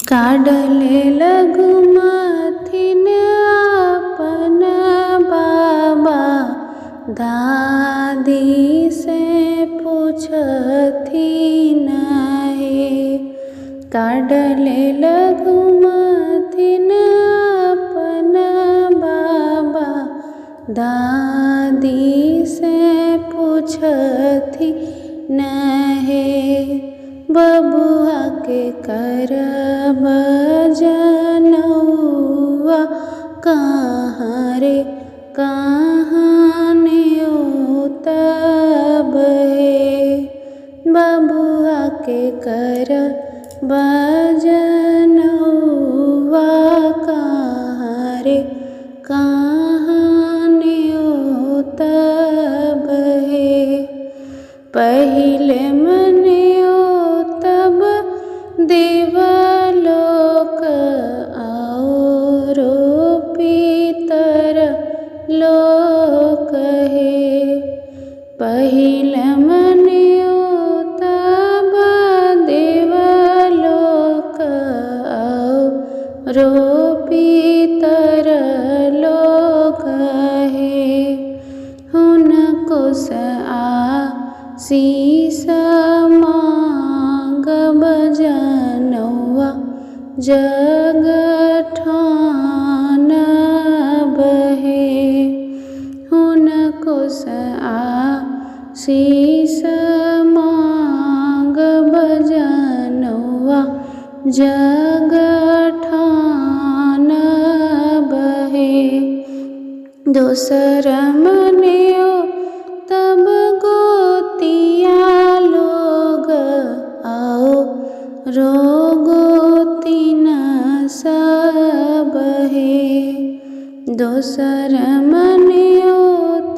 काढले लघुमथीन आपन बाबा, दादी से पूछथिन हे। काढले लघुमथीन आपन बाबा, दादी से पूछथिन हे। बबुआ के करब जनौआ, कहाँ रे कहाँ न्योतब हे। बबुआ के करब जनौआ, कहाँ रे कहाँ न्योतब हे। पहिले मन्यो तब देवलोक, औरो पितर लोक हे। पहिले मन्यो तब देवलोक, औरो पितर लोक हे। हुनको आशीष मांगब जनौआ, जग ठानब हे। हुनको आशीष मांगब जनौआ, जग ठानब हे। दोसर मन्यो तब गोतिया लोग, औरो गोतिन सब हे। दोसर मन्यो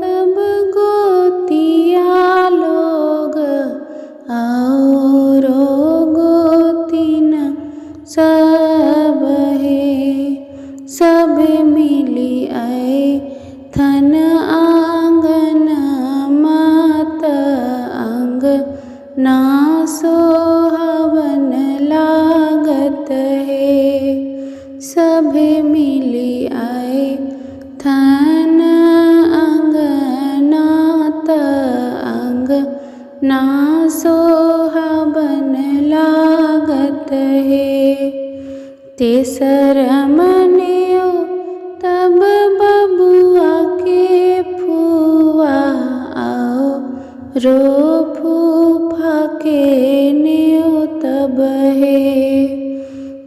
तब गोतिया लोग, औरो गोतिन सब हे। सब मिली अइथन आंगन, मात अंगना सोहावन लागत हे। सभे मिली अइथन अंगना, अंगना सोहावन लागत हे। तेसर मन्यो तब बबुआ के फुआ, औरो फूफा के न्योतब हे।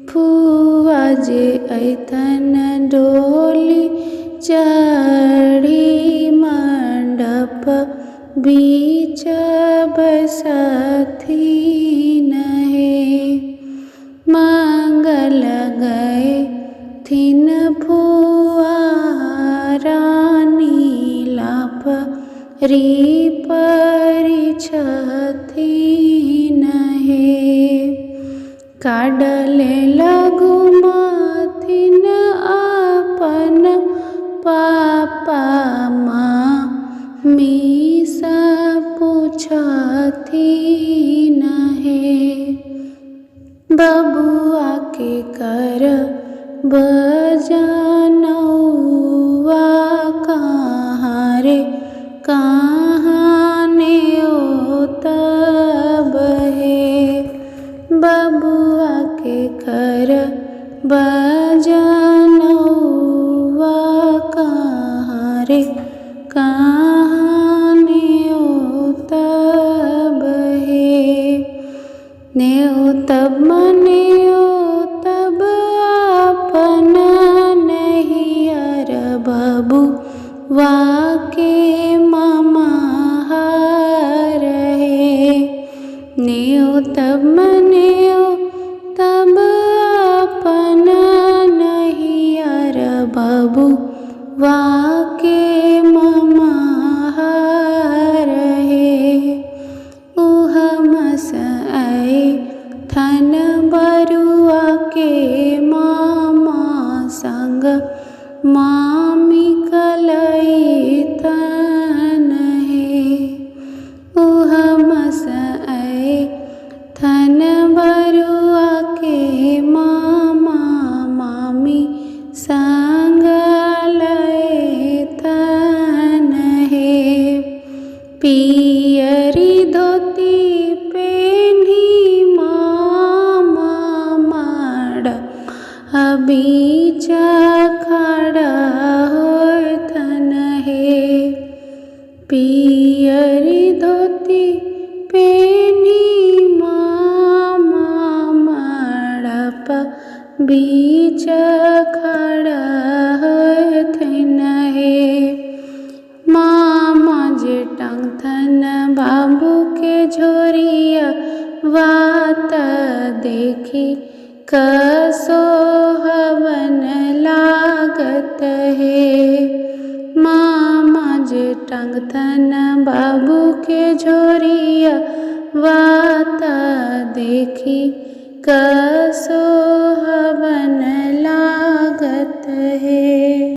फुआ जे अइथन डोली चढ़ी, मंडप बीच बसथिन हे। मंगल गएथिन फुआ रानी, लाफरी परिछथिन हे। काढले लघुमथीन आपन पापा, मामी सा पूछथिन हे। बबुआ के करब जनौआ, कहाँ रे कहाँ न्योतब हे। बबुआ के करब जनौआ, कहाँ रे कहाँ न्योतब हे। न्योतब मन्यो तब आपन नैहर, बबुआ के ममाहर हे। न्योतब मन्यो तब आपन नैहर, बबुआ के ममाहर हे। उहमस अइथन बरुआ के मामा संग, मामी कलइथन हे। उहमस अइथन बरुआ के माँ बीचा खड़ा होथन हे। पियरी धोती पेनी मामा मड़प बीच खड़ा होथन हे। मामा जे टांगथन बाबू के झोरिया वात देखी कसो हवन लागत हे। मामा जे टांगथन बाबू के झोरिया वात देखी कसो